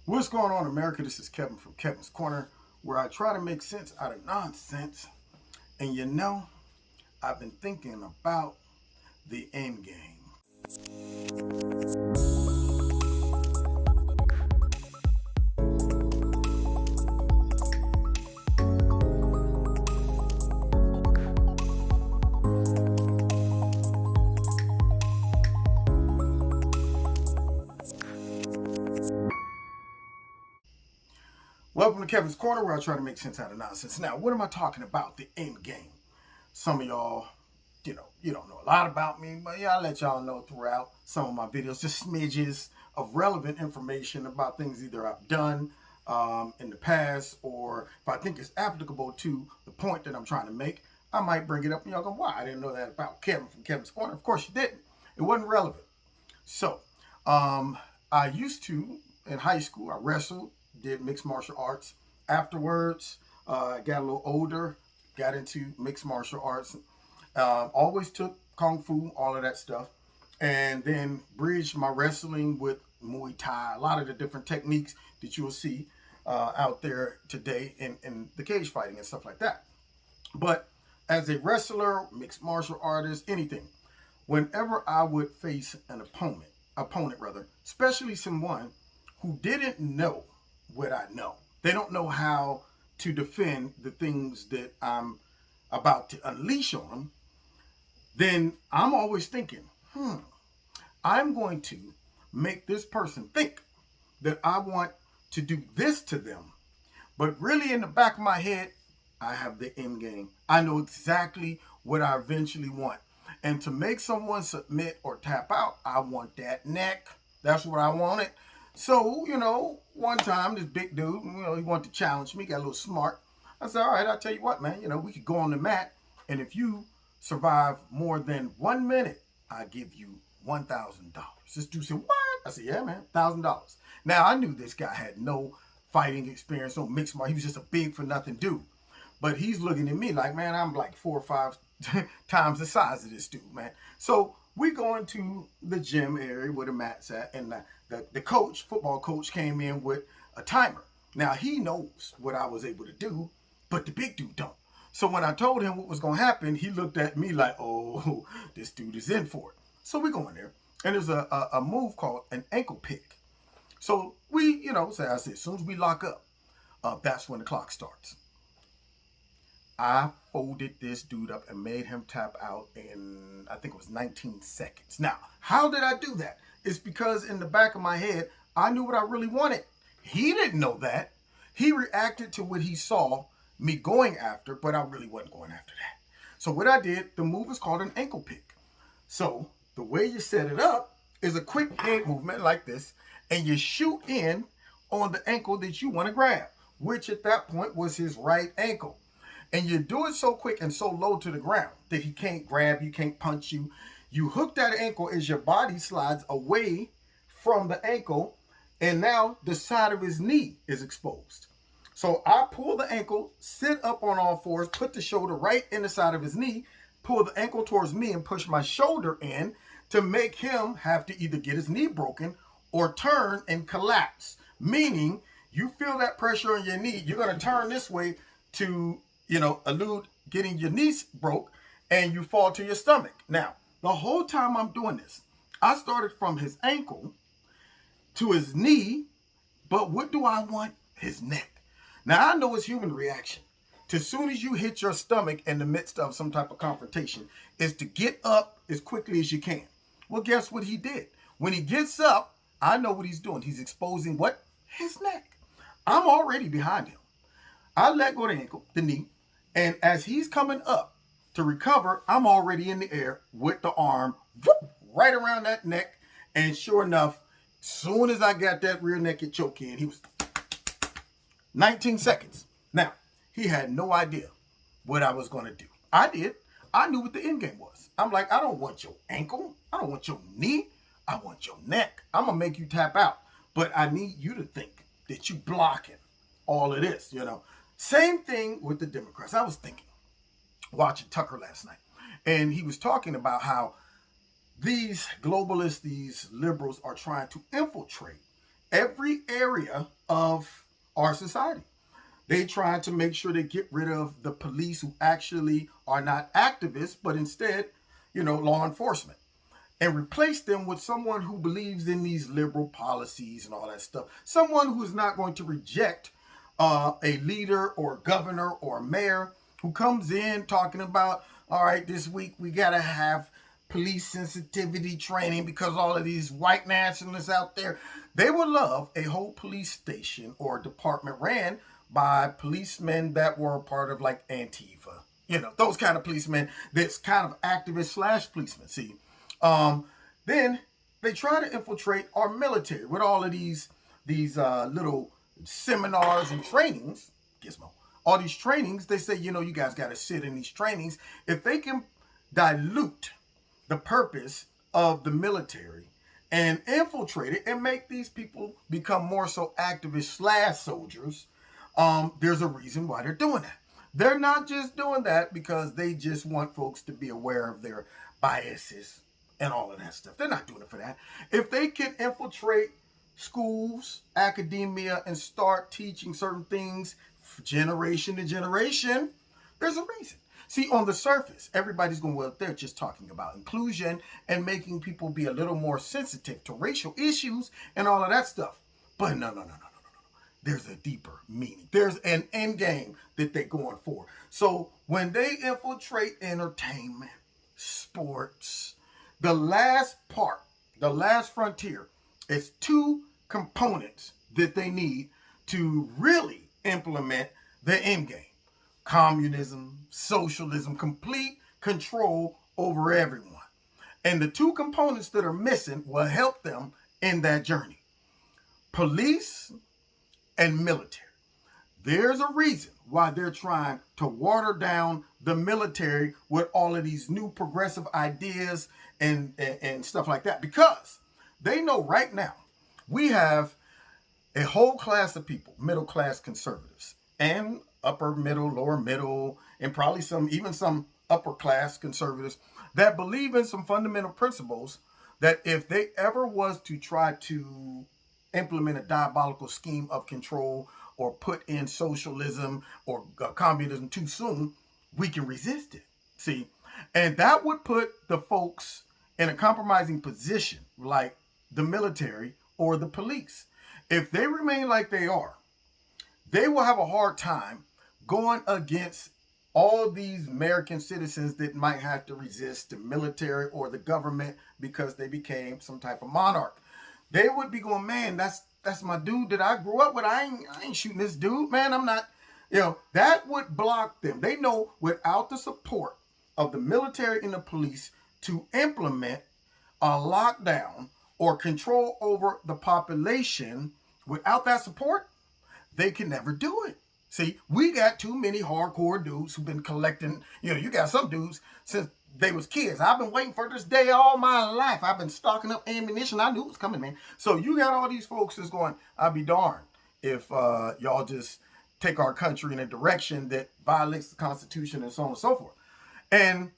What's going on, America? This is Kevin from Kevin's Corner, where I try to make sense out of nonsense. And I've been thinking about the end game. Welcome to Kevin's Corner, where I try to make sense out of nonsense. Now, what am I talking about? The end game. Some of y'all, you don't know a lot about me, but yeah, I'll let y'all know throughout some of my videos, just smidges of relevant information about things either I've done in the past, or if I think it's applicable to the point that I'm trying to make, I might bring it up and y'all go, why? I didn't know that about Kevin from Kevin's Corner. Of course you didn't. It wasn't relevant. So, I used to, in high school, I wrestled, did mixed martial arts. Afterwards, I got a little older, got into mixed martial arts. Always took Kung Fu, all of that stuff. And then bridged my wrestling with Muay Thai, a lot of the different techniques that you will see out there today in the cage fighting and stuff like that. But as a wrestler, mixed martial artist, anything, whenever I would face an opponent rather, especially someone who didn't know what I know, they don't know how to defend the things that I'm about to unleash on them, then I'm always thinking, I'm going to make this person think that I want to do this to them. But really in the back of my head, I have the end game. I know exactly what I eventually want. And to make someone submit or tap out, I want that neck. That's what I wanted. So, one time this big dude, he wanted to challenge me, got a little smart. I said, all right, I'll tell you what, man, we could go on the mat. And if you survive more than 1 minute, I give you $1,000. This dude said, what? I said, yeah, man, $1,000. Now, I knew this guy had no fighting experience, no mixed martial. He was just a big for nothing dude. But he's looking at me like, man, I'm like 4 or 5 times the size of this dude, man. So we go into the gym area where the mat's at, and the coach, football coach, came in with a timer. Now, he knows what I was able to do, but the big dude don't. So when I told him what was going to happen, he looked at me like, oh, this dude is in for it. So we go in there, and there's a move called an ankle pick. So we, I said, as soon as we lock up, that's when the clock starts. I folded this dude up and made him tap out in, I think it was 19 seconds. Now, how did I do that? It's because in the back of my head, I knew what I really wanted. He didn't know that. He reacted to what he saw me going after, but I really wasn't going after that. So what I did, the move is called an ankle pick. So the way you set it up is a quick head movement like this, and you shoot in on the ankle that you want to grab, which at that point was his right ankle. And you do it so quick and so low to the ground that he can't grab you, can't punch you. You hook that ankle as your body slides away from the ankle, and now the side of his knee is exposed. So I pull the ankle, sit up on all fours, put the shoulder right in the side of his knee, pull the ankle towards me and push my shoulder in to make him have to either get his knee broken or turn and collapse. Meaning, you feel that pressure on your knee, you're going to turn this way to elude getting your knees broke, and you fall to your stomach. Now, the whole time I'm doing this, I started from his ankle to his knee, but what do I want? His neck. Now, I know it's human reaction. As soon as you hit your stomach in the midst of some type of confrontation, is to get up as quickly as you can. Well, guess what he did? When he gets up, I know what he's doing. He's exposing what? His neck. I'm already behind him. I let go of the ankle, the knee, and as he's coming up to recover, I'm already in the air with the arm whoop, right around that neck. And sure enough, soon as I got that rear naked choke in, he was 19 seconds. Now, he had no idea what I was going to do. I did. I knew what the end game was. I'm like, I don't want your ankle. I don't want your knee. I want your neck. I'm going to make you tap out. But I need you to think that you blocking all of this, Same thing with the Democrats. I was thinking, watching Tucker last night, and he was talking about how these globalists, these liberals are trying to infiltrate every area of our society. They try to make sure they get rid of the police who actually are not activists, but instead, law enforcement, and replace them with someone who believes in these liberal policies and all that stuff. Someone who's not going to reject a leader or governor or mayor who comes in talking about, all right, this week we got to have police sensitivity training because all of these white nationalists out there. They would love a whole police station or department ran by policemen that were a part of like Antifa, those kind of policemen that's kind of activist slash policemen. See, then they try to infiltrate our military with all of these little seminars and trainings. Gizmo. All these trainings, they say, you guys got to sit in these trainings. If they can dilute the purpose of the military and infiltrate it and make these people become more so activist slash soldiers, there's a reason why they're doing that. They're not just doing that because they just want folks to be aware of their biases and all of that stuff. They're not doing it for that. If they can infiltrate schools, academia, and start teaching certain things generation to generation, there's a reason. See, on the surface, everybody's going, well, they're just talking about inclusion and making people be a little more sensitive to racial issues and all of that stuff. But no. There's a deeper meaning. There's an end game that they're going for. So when they infiltrate entertainment, sports, the last part, the last frontier is two components that they need to really implement the end game. Communism, socialism, complete control over everyone. And the two components that are missing will help them in that journey. Police and military. There's a reason why they're trying to water down the military with all of these new progressive ideas and stuff like that, because they know right now we have a whole class of people, middle class conservatives and upper middle, lower middle, and probably even some upper class conservatives that believe in some fundamental principles that if they ever was to try to implement a diabolical scheme of control or put in socialism or communism too soon, we can resist it. See, and that would put the folks in a compromising position like the military or the police. If they remain like they are, they will have a hard time going against all these American citizens that might have to resist the military or the government because they became some type of monarch. They would be going, man, that's my dude that I grew up with. I ain't shooting this dude, man. I'm not, that would block them. They know without the support of the military and the police to implement a lockdown or control over the population, without that support, they can never do it. See, we got too many hardcore dudes who've been collecting, you got some dudes since they was kids. I've been waiting for this day all my life. I've been stocking up ammunition. I knew it was coming, man. So you got all these folks that's going, I'll be darned if y'all just take our country in a direction that violates the Constitution and so on and so forth. And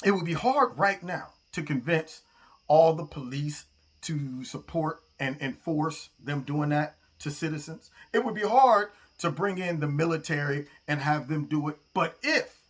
it would be hard right now to convince all the police to support and enforce them doing that to citizens. It would be hard to bring in the military and have them do it. But if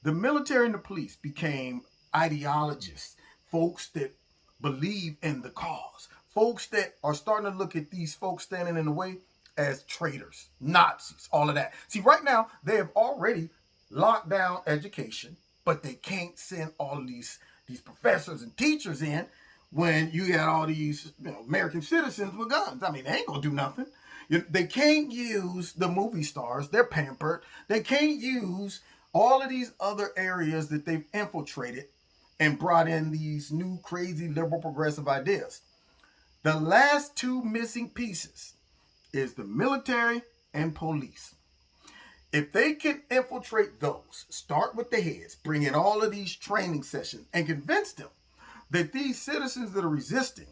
the military and the police became ideologists, folks that believe in the cause, folks that are starting to look at these folks standing in the way as traitors, Nazis, all of that. See, right now, they have already locked down education, but they can't send all of these professors and teachers in when you got all these American citizens with guns. I mean, they ain't gonna do nothing. They can't use the movie stars. They're pampered. They can't use all of these other areas that they've infiltrated and brought in these new crazy liberal progressive ideas. The last two missing pieces is the military and police. If they can infiltrate those, start with the heads, bring in all of these training sessions and convince them that these citizens that are resisting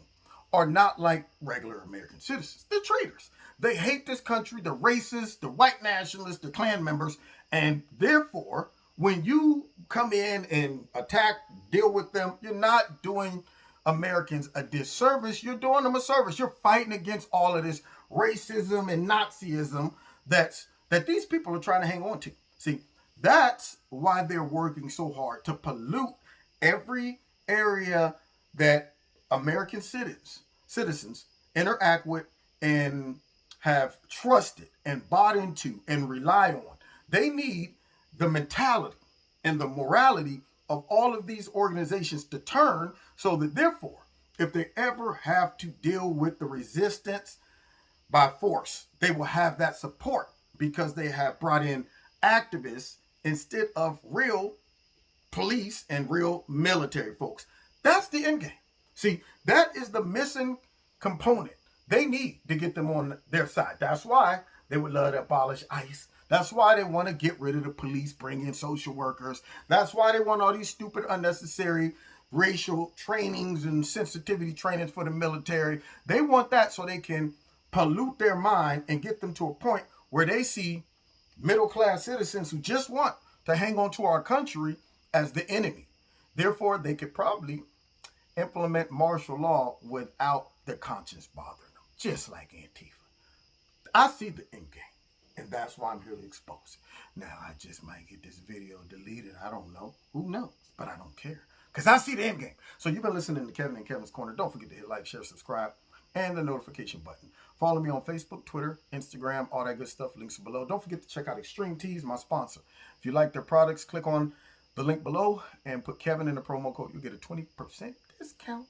are not like regular American citizens. They're traitors. They hate this country, the racists, the white nationalists, the Klan members, and therefore, when you come in and attack, deal with them, you're not doing Americans a disservice, you're doing them a service. You're fighting against all of this racism and Nazism that these people are trying to hang on to. See, that's why they're working so hard to pollute every area that American citizens interact with and have trusted and bought into and rely on. They need the mentality and the morality of all of these organizations to turn, so that therefore, if they ever have to deal with the resistance by force, they will have that support because they have brought in activists instead of real police and real military folks. That's the end game. See, that is the missing component they need to get them on their side. That's why they would love to abolish ICE. That's why they want to get rid of the police, bring in social workers. That's why they want all these stupid, unnecessary racial trainings and sensitivity trainings for the military. They want that so they can pollute their mind and get them to a point where they see middle-class citizens who just want to hang on to our country as the enemy. Therefore, they could probably implement martial law without the conscience bothering them, just like Antifa. I see the end game, and that's why I'm here to expose it. Now, I just might get this video deleted. I don't know. Who knows? But I don't care, because I see the end game. So you've been listening to Kevin and Kevin's Corner. Don't forget to hit like, share, subscribe, and the notification button. Follow me on Facebook, Twitter, Instagram, all that good stuff. Links are below. Don't forget to check out Extreme Teas, my sponsor. If you like their products, click on the link below and put Kevin in the promo code. You'll get a 20% discount.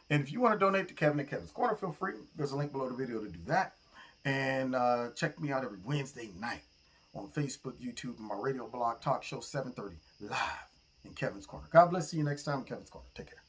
And if you want to donate to Kevin and Kevin's Corner, feel free. There's a link below the video to do that. And check me out every Wednesday night on Facebook, YouTube, and my radio blog talk show, 7:30 live in Kevin's Corner. God bless. See you next time in Kevin's Corner. Take care.